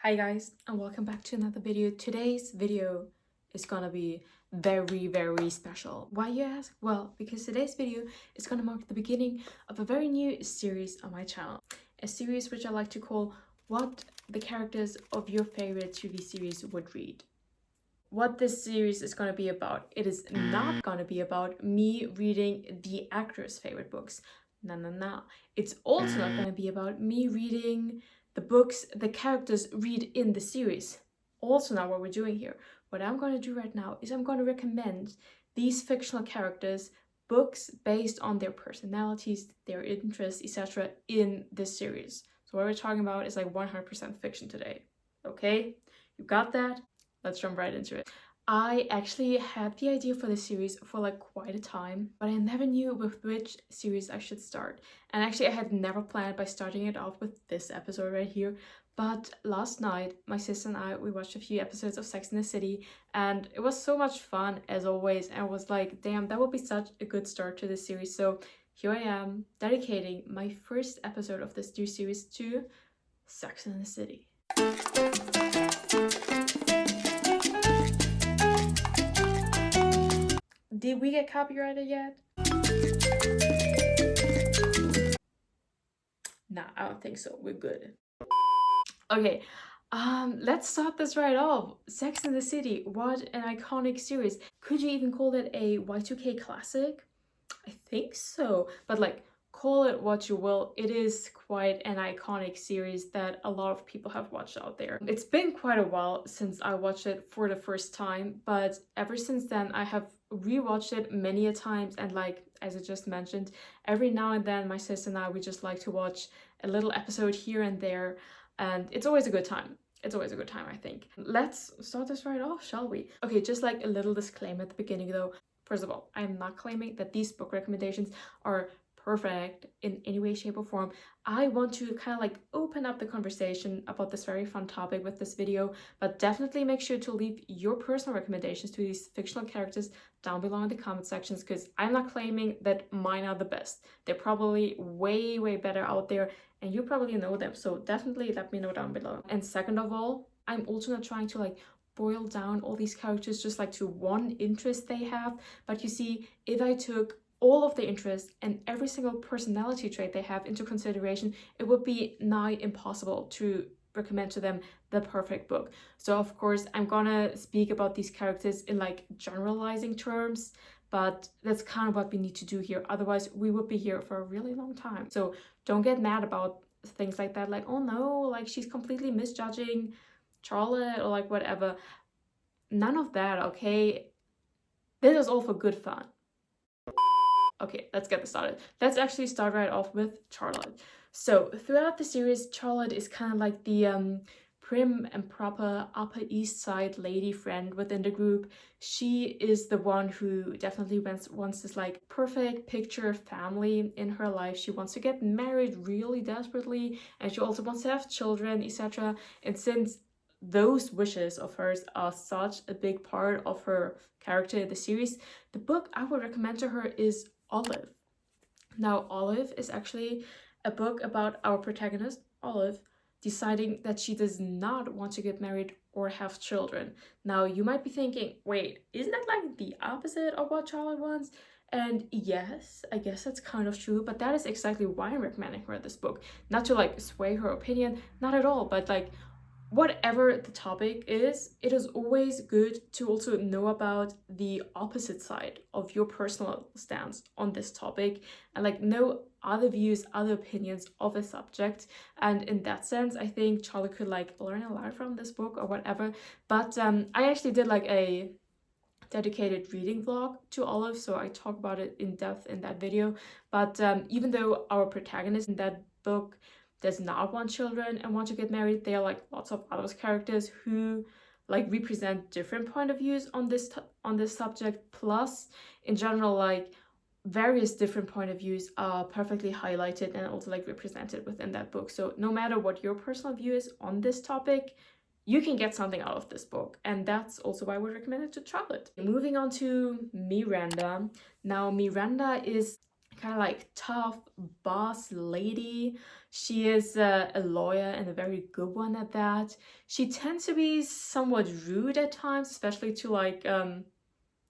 Hi guys, and welcome back to another video. Today's video is gonna be very special. Why, you ask? Well, because today's video is gonna mark the beginning of a very new series on my channel. A series which I like to call What the Characters of Your Favorite TV Series Would Read. What this series is gonna be about, it is not gonna be about me reading the actor's favorite books. No. It's also not gonna be about me reading the books the characters read in the series. Also not what we're doing here. What I'm going to do right now is I'm going to recommend these fictional characters books based on their personalities, their interests, etc. in this series. So what we're talking about is like 100% fiction today. Okay? You got that? Let's jump right into it. I actually had the idea for this series for like quite a time, but I never knew with which series I should start. And actually I had never planned by starting it off with this episode right here. But last night, my sister and I, we watched a few episodes of Sex and the City, and it was so much fun as always. And I was like, damn, that would be such a good start to this series. So here I am, dedicating my first episode of this new series to Sex and the City. Did we get copyrighted yet? Nah, I don't think so. We're good. Okay, let's start this right off. Sex and the City, what an iconic series. Could you even call it a Y2K classic? I think so, but like, call it what you will, it is quite an iconic series that a lot of people have watched out there. It's been quite a while since I watched it for the first time, but ever since then I have rewatched it many a times, and like, as I just mentioned, every now and then my sister and I, we just like to watch a little episode here and there, and it's always a good time. It's always a good time, I think. Let's start this right off, shall we? Okay, just like a little disclaimer at the beginning though. First of all, I am not claiming that these book recommendations are perfect in any way, shape, or form. I want to kind of like open up the conversation about this very fun topic with this video, but definitely make sure to leave your personal recommendations to these fictional characters down below in the comment sections, because I'm not claiming that mine are the best. They're probably way better out there, and you probably know them, so definitely let me know down below. And second of all, I'm also not trying to like boil down all these characters just like to one interest they have, but you see, if I took all of the interests and every single personality trait they have into consideration, it would be nigh impossible to recommend to them the perfect book. So of course I'm gonna speak about these characters in like generalizing terms, but that's kind of what we need to do here, otherwise we would be here for a really long time. So don't get mad about things like that, like, oh no, like she's completely misjudging Charlotte or like whatever. None of that, okay? This is all for good fun. Okay, let's get this started. Let's actually start right off with Charlotte. So throughout the series, Charlotte is kind of like the prim and proper Upper East Side lady friend within the group. She is the one who definitely wants this like perfect picture family in her life. She wants to get married really desperately, and she also wants to have children, etc. And since those wishes of hers are such a big part of her character in the series, the book I would recommend to her is Olive. Now, Olive is actually a book about our protagonist, Olive, deciding that she does not want to get married or have children. Now, you might be thinking, wait, isn't that like the opposite of what Charlotte wants? And yes, I guess that's kind of true, but that is exactly why I'm recommending her this book. Not to like sway her opinion, not at all, but like, whatever the topic is, it is always good to also know about the opposite side of your personal stance on this topic, and like know other views, other opinions of a subject. And in that sense, I think Charlie could like learn a lot from this book or whatever. But I actually did like a dedicated reading vlog to Olive, so I talk about it in depth in that video. But even though our protagonist in that book does not want children and want to get married, there are like lots of other characters who like represent different point of views on this subject. Plus, in general, like various different point of views are perfectly highlighted and also like represented within that book. So no matter what your personal view is on this topic, you can get something out of this book, and that's also why we recommend it to Charlotte. Moving on to Miranda. Now, Miranda is kind of like tough boss lady. She is a lawyer and a very good one at that. She tends to be somewhat rude at times, especially to like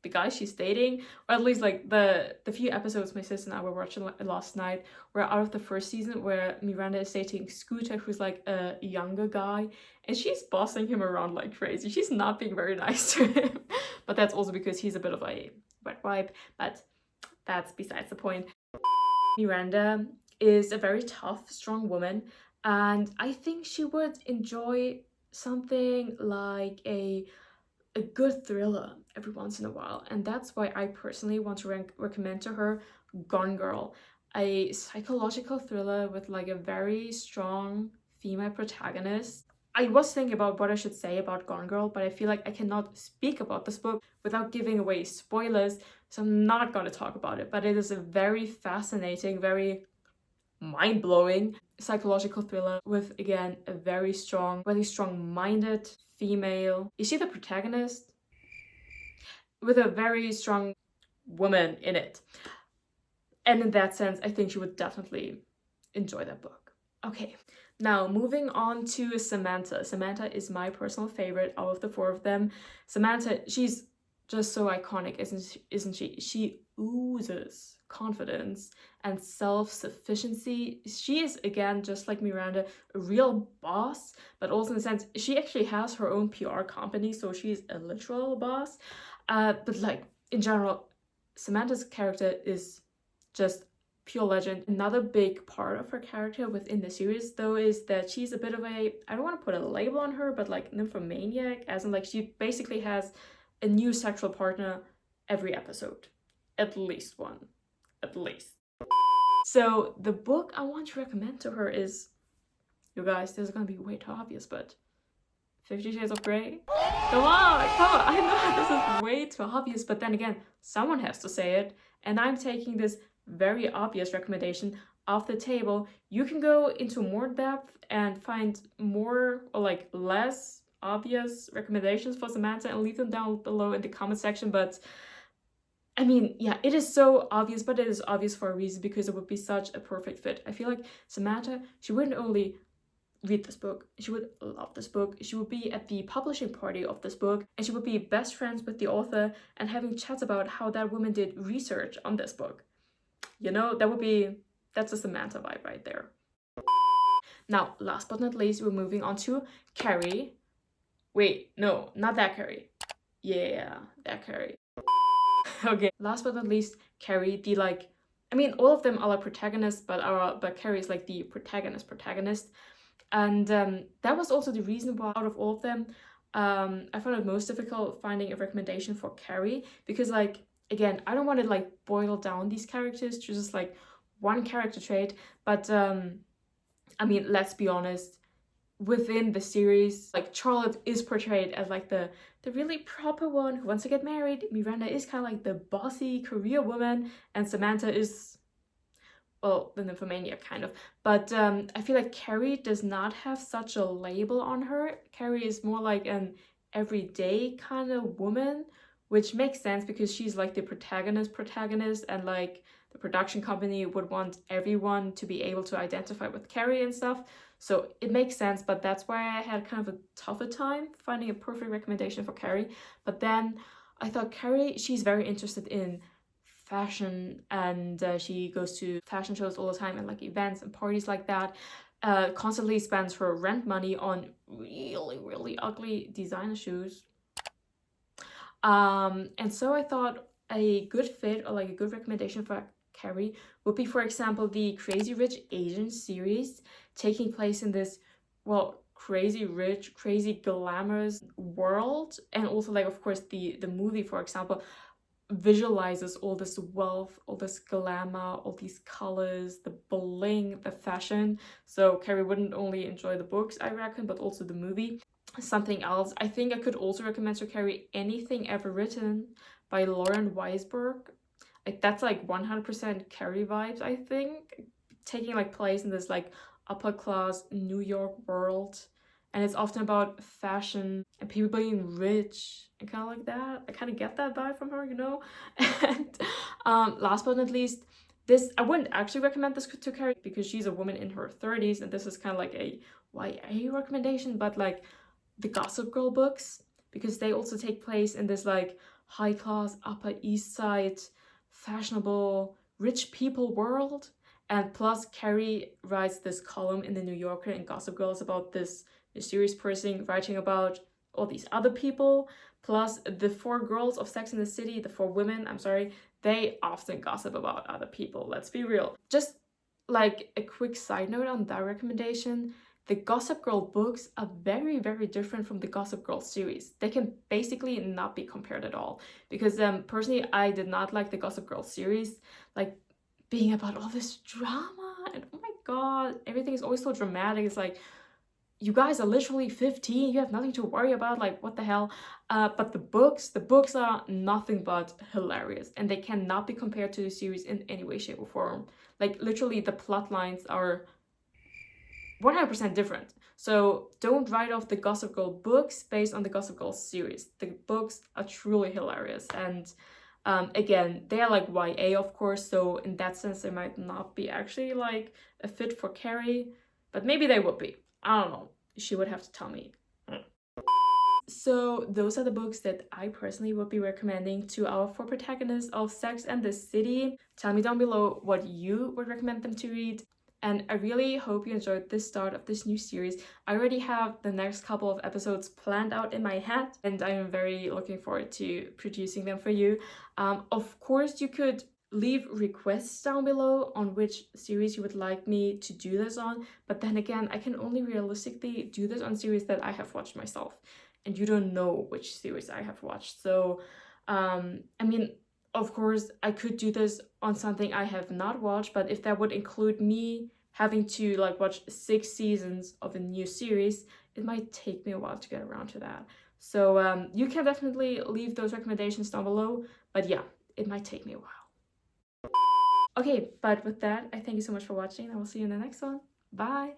the guy she's dating, or at least like the few episodes my sister and I were watching last night were out of the first season where Miranda is dating Scooter, who's like a younger guy, and she's bossing him around like crazy. She's not being very nice to him, but that's also because he's a bit of a wet wipe, but that's besides the point. Miranda is a very tough, strong woman, and I think she would enjoy something like a good thriller every once in a while, and that's why I personally want to recommend to her Gone Girl, a psychological thriller with like a very strong female protagonist. I was thinking about what I should say about Gone Girl, but I feel like I cannot speak about this book without giving away spoilers, so I'm not going to talk about it. But it is a very fascinating, very mind-blowing psychological thriller with, again, a very strong, really strong-minded female. Is she the protagonist? With a very strong woman in it. And in that sense, I think she would definitely enjoy that book. Okay, now moving on to Samantha. Samantha is my personal favorite out of the four of them. Samantha, she's just so iconic, isn't she? She oozes confidence and self-sufficiency. She is, again, just like Miranda, a real boss, but also in the sense she actually has her own PR company, so she's a literal boss. But like in general, Samantha's character is just pure legend. Another big part of her character within the series, though, is that she's a bit of a, I don't want to put a label on her, but like nymphomaniac, as in like she basically has a new sexual partner every episode. At least one. At least. So the book I want to recommend to her is, you guys, this is gonna be way too obvious, but 50 Shades of Grey? Come on! I know this is way too obvious, but then again, someone has to say it, and I'm taking this very obvious recommendation off the table. You can go into more depth and find more or like less obvious recommendations for Samantha and leave them down below in the comment section, but I mean, yeah, it is so obvious, but it is obvious for a reason because it would be such a perfect fit. I feel like Samantha, she wouldn't only read this book, she would love this book, she would be at the publishing party of this book, and she would be best friends with the author and having chats about how that woman did research on this book. You know, that's a Samantha vibe right there. Now, last but not least, we're moving on to Carrie. Wait, no, not that Carrie. Yeah, that Carrie. Okay, last but not least, Carrie, the like, I mean, all of them are like protagonists, but Carrie is like the protagonist. And that was also the reason why out of all of them, I found it most difficult finding a recommendation for Carrie, because like, again, I don't want to like boil down these characters to just like one character trait, but I mean, let's be honest, within the series, like Charlotte is portrayed as like the really proper one who wants to get married. Miranda is kind of like the bossy career woman, and Samantha is, well, the nymphomaniac kind of. But I feel like Carrie does not have such a label on her. Carrie is more like an everyday kind of woman, which makes sense because she's like the protagonist, and like the production company would want everyone to be able to identify with Carrie and stuff. So it makes sense, but that's why I had kind of a tougher time finding a perfect recommendation for Carrie. But then I thought Carrie, she's very interested in fashion, and she goes to fashion shows all the time and like events and parties like that. Constantly spends her rent money on really ugly designer shoes. And so I thought a good fit or like a good recommendation for Carrie would be, for example, the Crazy Rich Asians series, taking place in this, well, crazy rich, crazy glamorous world. And also, like, of course, the movie, for example, visualizes all this wealth, all this glamour, all these colors, the bling, the fashion. So Carrie wouldn't only enjoy the books, I reckon, but also the movie. Something else, I think I could also recommend to Carrie anything ever written by Lauren Weisberger. Like, that's like 100% Carrie vibes, I think, taking like place in this like upper class New York world, and it's often about fashion and people being rich and kind of like that. I kind of get that vibe from her, you know. And last but not least, this, I wouldn't actually recommend this to Carrie because she's a woman in her 30s, and this is kind of like a YA recommendation, but like the Gossip Girl books, because they also take place in this like high class Upper East Side fashionable rich people world. And plus Carrie writes this column in the New Yorker and Gossip Girls about this mysterious person writing about all these other people. Plus the 4 girls of Sex and the City, the 4 women, I'm sorry, they often gossip about other people, let's be real. Just like a quick side note on that recommendation, the Gossip Girl books are very, very different from the Gossip Girl series. They can basically not be compared at all. Because personally, I did not like the Gossip Girl series. Like, being about all this drama, and oh my god, everything is always so dramatic. It's like, you guys are literally 15, you have nothing to worry about, like what the hell. But the books are nothing but hilarious, and they cannot be compared to the series in any way, shape, or form. Like literally the plot lines are 100% different. So don't write off the Gossip Girl books based on the Gossip Girl series. The books are truly hilarious, and again, they are like YA, of course, so in that sense they might not be actually like a fit for Carrie, but maybe they would be. I don't know. She would have to tell me. So those are the books that I personally would be recommending to our 4 protagonists of Sex and the City. Tell me down below what you would recommend them to read. And I really hope you enjoyed this start of this new series. I already have the next couple of episodes planned out in my head, and I am very looking forward to producing them for you. Of course, you could leave requests down below on which series you would like me to do this on, but then again, I can only realistically do this on series that I have watched myself, and you don't know which series I have watched. So, I mean, of course, I could do this on something I have not watched, but if that would include me having to like watch 6 seasons of a new series, it might take me a while to get around to that. So you can definitely leave those recommendations down below, but yeah, it might take me a while. Okay, but with that, I thank you so much for watching. I will see you in the next one. Bye!